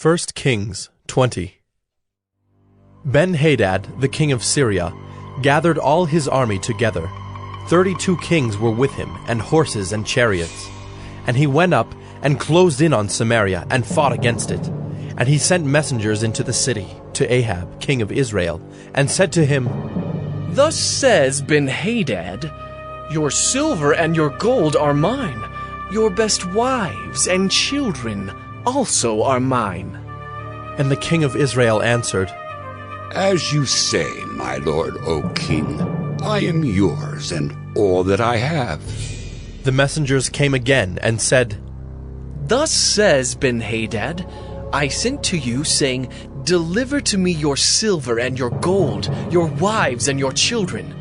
1 Kings 20. Ben-Hadad, the king of Syria, gathered all his army together. 32 kings were with him, and horses and chariots. And he went up and closed in on Samaria and fought against it. And he sent messengers into the city to Ahab, king of Israel, and said to him, Thus says Ben-Hadad, Your silver and your gold are mine. Your best wives and children also are mine. And the king of Israel answered, As you say, my lord, O king, I am yours and all that I have. The messengers came again and said, Thus says Ben-Hadad, I sent to you, saying, Deliver to me your silver and your gold, your wives and your children.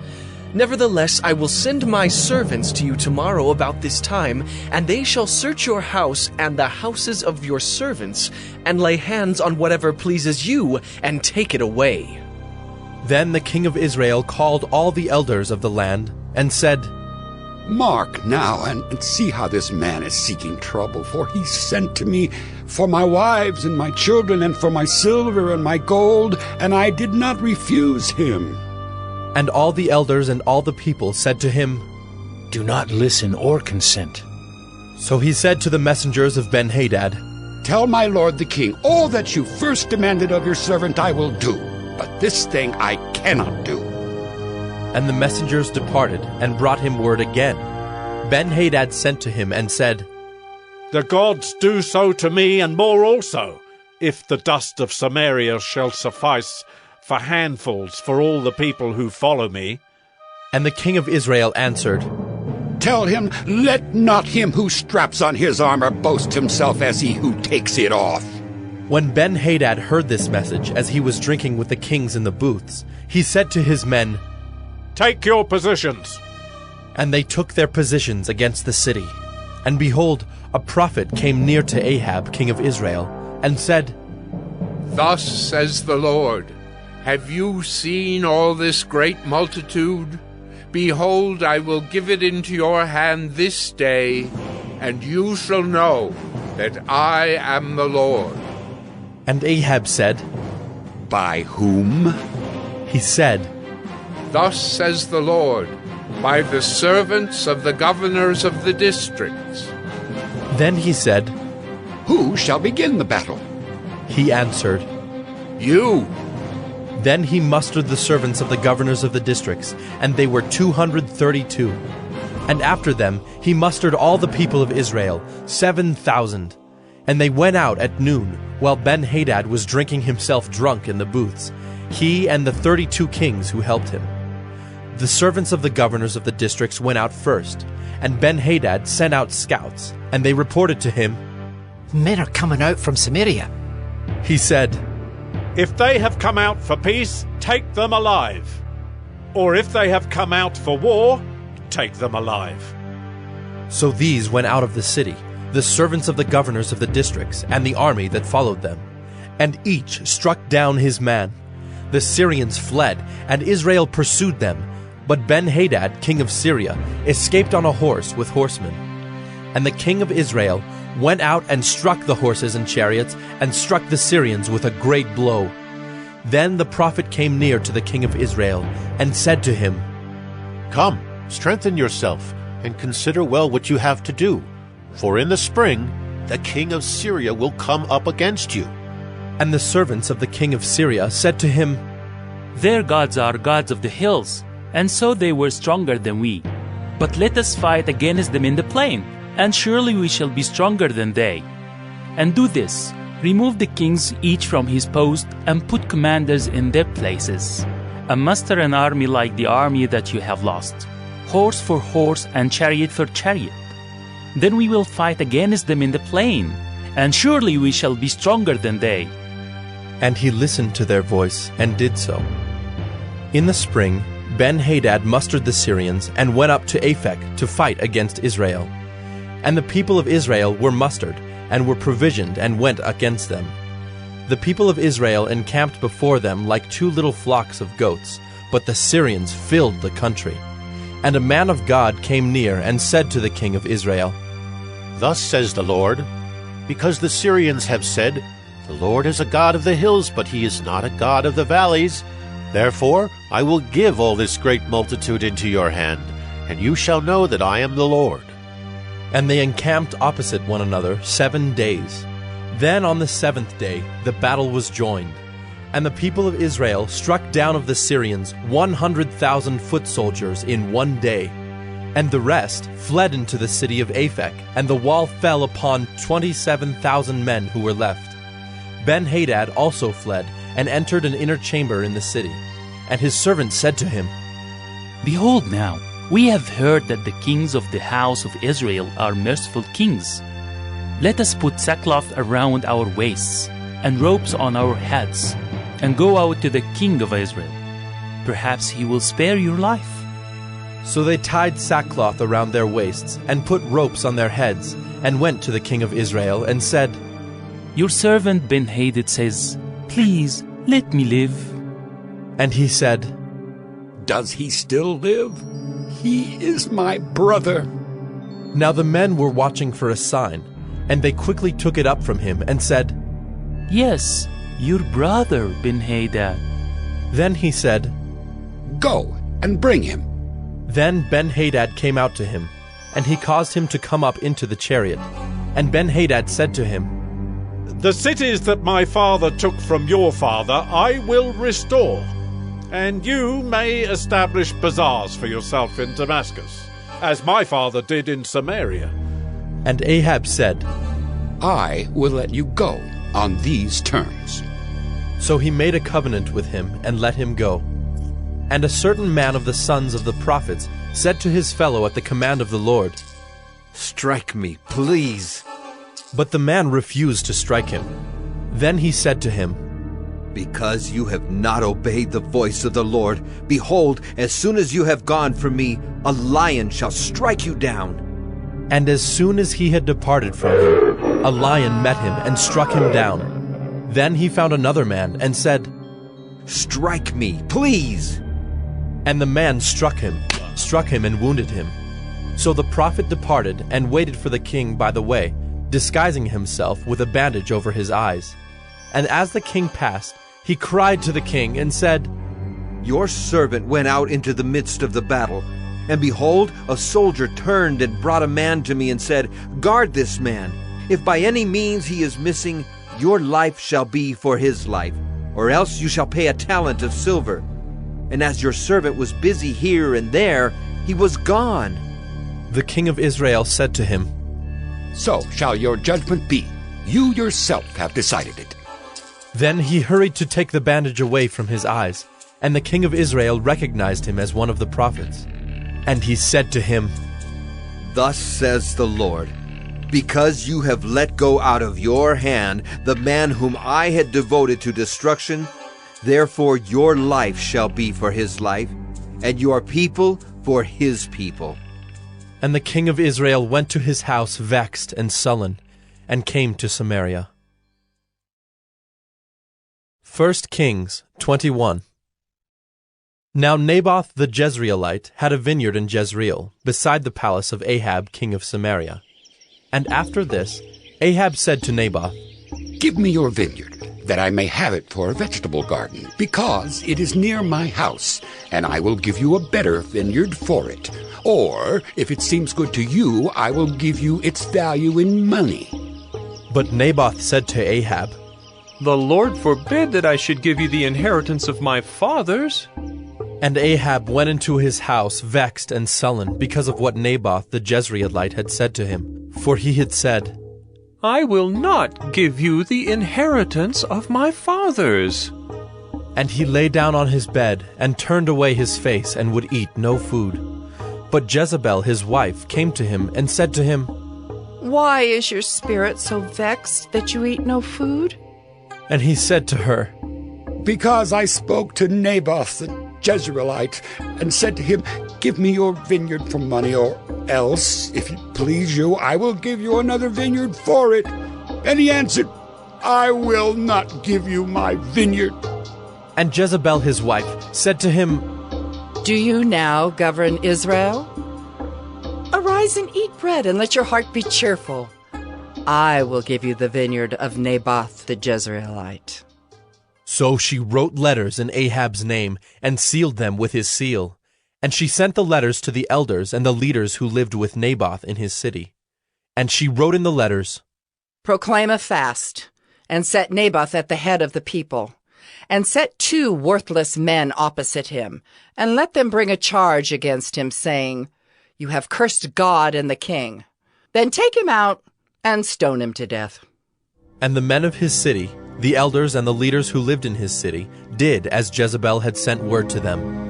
Nevertheless, I will send my servants to you tomorrow about this time, and they shall search your house and the houses of your servants, and lay hands on whatever pleases you, and take it away. Then the king of Israel called all the elders of the land, and said, Mark now, and see how this man is seeking trouble, for he sent to me for my wives and my children, and for my silver and my gold, and I did not refuse him. And all the elders and all the people said to him, Do not listen or consent. So he said to the messengers of Ben-Hadad, Tell my lord the king, all that you first demanded of your servant I will do, but this thing I cannot do. And the messengers departed and brought him word again. Ben-Hadad sent to him and said, The gods do so to me and more also, if the dust of Samaria shall suffice for handfuls for all the people who follow me. And the king of Israel answered, Tell him, let not him who straps on his armor boast himself as he who takes it off. When Ben-Hadad heard this message as he was drinking with the kings in the booths, he said to his men, Take your positions. And they took their positions against the city. And behold, a prophet came near to Ahab, king of Israel, and said, Thus says the Lord, Have you seen all this great multitude? Behold, I will give it into your hand this day, and you shall know that I am the Lord. And Ahab said, By whom? He said, Thus says the Lord, by the servants of the governors of the districts. Then he said, Who shall begin the battle? He answered, You. Then he mustered the servants of the governors of the districts, and they were 232. And after them he mustered all the people of Israel, 7,000. And they went out at noon, while Ben-Hadad was drinking himself drunk in the booths, he and the 32 kings who helped him. The servants of the governors of the districts went out first, and Ben-Hadad sent out scouts, and they reported to him, Men are coming out from Samaria. He said, If they have come out for peace, take them alive. Or if they have come out for war, take them alive. So these went out of the city, the servants of the governors of the districts, and the army that followed them. And each struck down his man. The Syrians fled, and Israel pursued them. But Ben-Hadad, king of Syria, escaped on a horse with horsemen. And the king of Israel went out and struck the horses and chariots, and struck the Syrians with a great blow. Then the prophet came near to the king of Israel, and said to him, Come, strengthen yourself, and consider well what you have to do. For in the spring the king of Syria will come up against you. And the servants of the king of Syria said to him, Their gods are gods of the hills, and so they were stronger than we. But let us fight against them in the plain, and surely we shall be stronger than they. And do this, remove the kings each from his post, and put commanders in their places. And muster an army like the army that you have lost, horse for horse and chariot for chariot. Then we will fight against them in the plain, and surely we shall be stronger than they. And he listened to their voice, and did so. In the spring, Ben-Hadad mustered the Syrians, and went up to Aphek to fight against Israel. And the people of Israel were mustered, and were provisioned, and went against them. The people of Israel encamped before them like 2 little flocks of goats, but the Syrians filled the country. And a man of God came near, and said to the king of Israel, Thus says the Lord, Because the Syrians have said, The Lord is a God of the hills, but he is not a God of the valleys. Therefore I will give all this great multitude into your hand, and you shall know that I am the Lord. And they encamped opposite one another 7 days. Then on the 7th day the battle was joined, and the people of Israel struck down of the Syrians 100,000 foot soldiers in 1 day. And the rest fled into the city of Aphek, and the wall fell upon 27,000 men who were left. Ben-Hadad also fled, and entered an inner chamber in the city. And his servant said to him, Behold now, we have heard that the kings of the house of Israel are merciful kings. Let us put sackcloth around our waists, and ropes on our heads, and go out to the king of Israel. Perhaps he will spare your life. So they tied sackcloth around their waists, and put ropes on their heads, and went to the king of Israel, and said, Your servant Ben-Hadad says, Please, let me live. And he said, Does he still live? He is my brother. Now the men were watching for a sign, and they quickly took it up from him, and said, Yes, your brother Ben-Hadad. Then he said, Go and bring him. Then Ben-Hadad came out to him, and he caused him to come up into the chariot. And Ben-Hadad said to him, The cities that my father took from your father I will restore, and you may establish bazaars for yourself in Damascus, as my father did in Samaria. And Ahab said, I will let you go on these terms. So he made a covenant with him, and let him go. And a certain man of the sons of the prophets said to his fellow at the command of the Lord, Strike me, please. But the man refused to strike him. Then he said to him, Because you have not obeyed the voice of the Lord, behold, as soon as you have gone from me, a lion shall strike you down. And as soon as he had departed from him, a lion met him and struck him down. Then he found another man and said, Strike me, please. And the man struck him and wounded him. So the prophet departed and waited for the king by the way, disguising himself with a bandage over his eyes. And as the king passed, he cried to the king and said, Your servant went out into the midst of the battle, and behold, a soldier turned and brought a man to me and said, Guard this man. If by any means he is missing, your life shall be for his life, or else you shall pay a talent of silver. And as your servant was busy here and there, he was gone. The king of Israel said to him, So shall your judgment be. You yourself have decided it. Then he hurried to take the bandage away from his eyes, and the king of Israel recognized him as one of the prophets. And he said to him, Thus says the Lord, because you have let go out of your hand the man whom I had devoted to destruction, therefore your life shall be for his life, and your people for his people. And the king of Israel went to his house vexed and sullen, and came to Samaria. 1 Kings 21. Now Naboth the Jezreelite had a vineyard in Jezreel, beside the palace of Ahab king of Samaria. And after this, Ahab said to Naboth, Give me your vineyard, that I may have it for a vegetable garden, because it is near my house, and I will give you a better vineyard for it. Or, if it seems good to you, I will give you its value in money. But Naboth said to Ahab, The Lord forbid that I should give you the inheritance of my fathers. And Ahab went into his house vexed and sullen because of what Naboth the Jezreelite had said to him. For he had said, I will not give you the inheritance of my fathers. And he lay down on his bed and turned away his face and would eat no food. But Jezebel his wife came to him and said to him, Why is your spirit so vexed that you eat no food? And he said to her, Because I spoke to Naboth the Jezreelite, and said to him, Give me your vineyard for money, or else, if it please you, I will give you another vineyard for it. And he answered, I will not give you my vineyard. And Jezebel his wife said to him, Do you now govern Israel? Arise and eat bread, and let your heart be cheerful. I will give you the vineyard of Naboth the Jezreelite. So she wrote letters in Ahab's name and sealed them with his seal. And she sent the letters to the elders and the leaders who lived with Naboth in his city. And she wrote in the letters, Proclaim a fast, and set Naboth at the head of the people, and set 2 worthless men opposite him, and let them bring a charge against him, saying, You have cursed God and the king. Then take him out and stone him to death. And the men of his city, the elders and the leaders who lived in his city, did as Jezebel had sent word to them.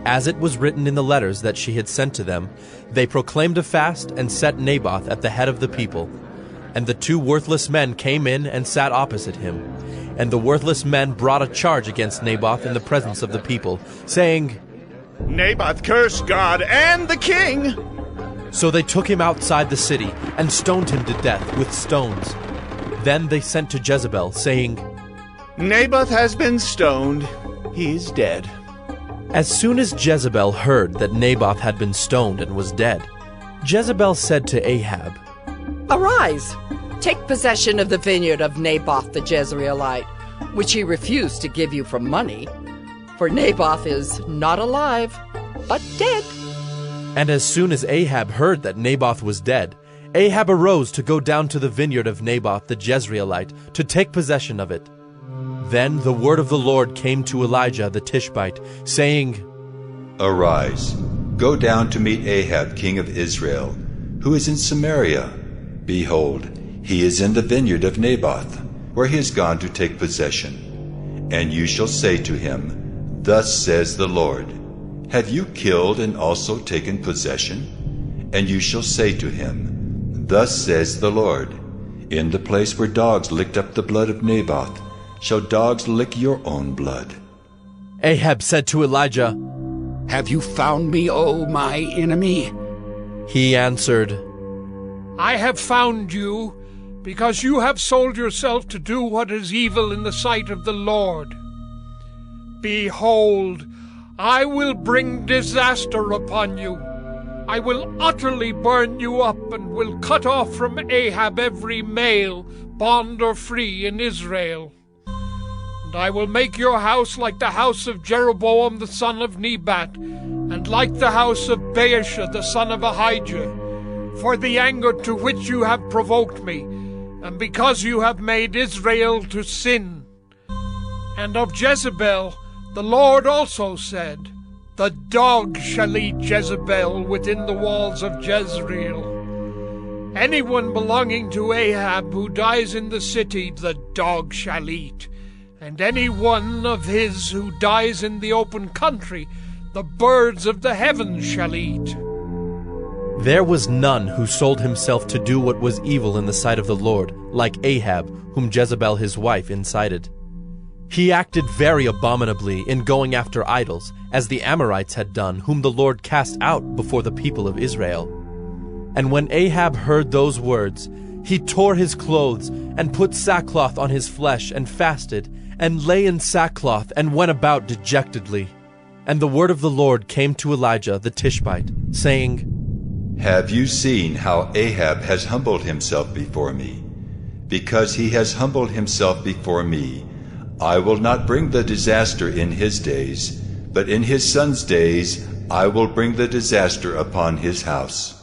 As it was written in the letters that she had sent to them, they proclaimed a fast and set Naboth at the head of the people. And the 2 worthless men came in and sat opposite him. And the worthless men brought a charge against Naboth in the presence of the people, saying, Naboth cursed God and the king. So they took him outside the city and stoned him to death with stones. Then they sent to Jezebel, saying, Naboth has been stoned. He is dead. As soon as Jezebel heard that Naboth had been stoned and was dead, Jezebel said to Ahab, Arise, take possession of the vineyard of Naboth the Jezreelite, which he refused to give you for money. For Naboth is not alive, but dead. And as soon as Ahab heard that Naboth was dead, Ahab arose to go down to the vineyard of Naboth the Jezreelite to take possession of it. Then the word of the Lord came to Elijah the Tishbite, saying, Arise, go down to meet Ahab king of Israel, who is in Samaria. Behold, he is in the vineyard of Naboth, where he is gone to take possession. And you shall say to him, Thus says the Lord, Have you killed and also taken possession? And you shall say to him, Thus says the Lord, In the place where dogs licked up the blood of Naboth, shall dogs lick your own blood? Ahab said to Elijah, Have you found me, O my enemy? He answered, I have found you, because you have sold yourself to do what is evil in the sight of the Lord. Behold, I will bring disaster upon you. I will utterly burn you up, and will cut off from Ahab every male, bond or free, in Israel. And I will make your house like the house of Jeroboam the son of Nebat, and like the house of Baasha the son of Ahijah, for the anger to which you have provoked me, and because you have made Israel to sin. And of Jezebel the Lord also said, The dog shall eat Jezebel within the walls of Jezreel. Anyone belonging to Ahab who dies in the city, the dog shall eat. And any one of his who dies in the open country, the birds of the heavens shall eat. There was none who sold himself to do what was evil in the sight of the Lord, like Ahab, whom Jezebel his wife incited. He acted very abominably in going after idols, as the Amorites had done, whom the Lord cast out before the people of Israel. And when Ahab heard those words, he tore his clothes, and put sackcloth on his flesh, and fasted, and lay in sackcloth, and went about dejectedly. And the word of the Lord came to Elijah the Tishbite, saying, Have you seen how Ahab has humbled himself before me? Because he has humbled himself before me, I will not bring the disaster in his days, but in his son's days I will bring the disaster upon his house.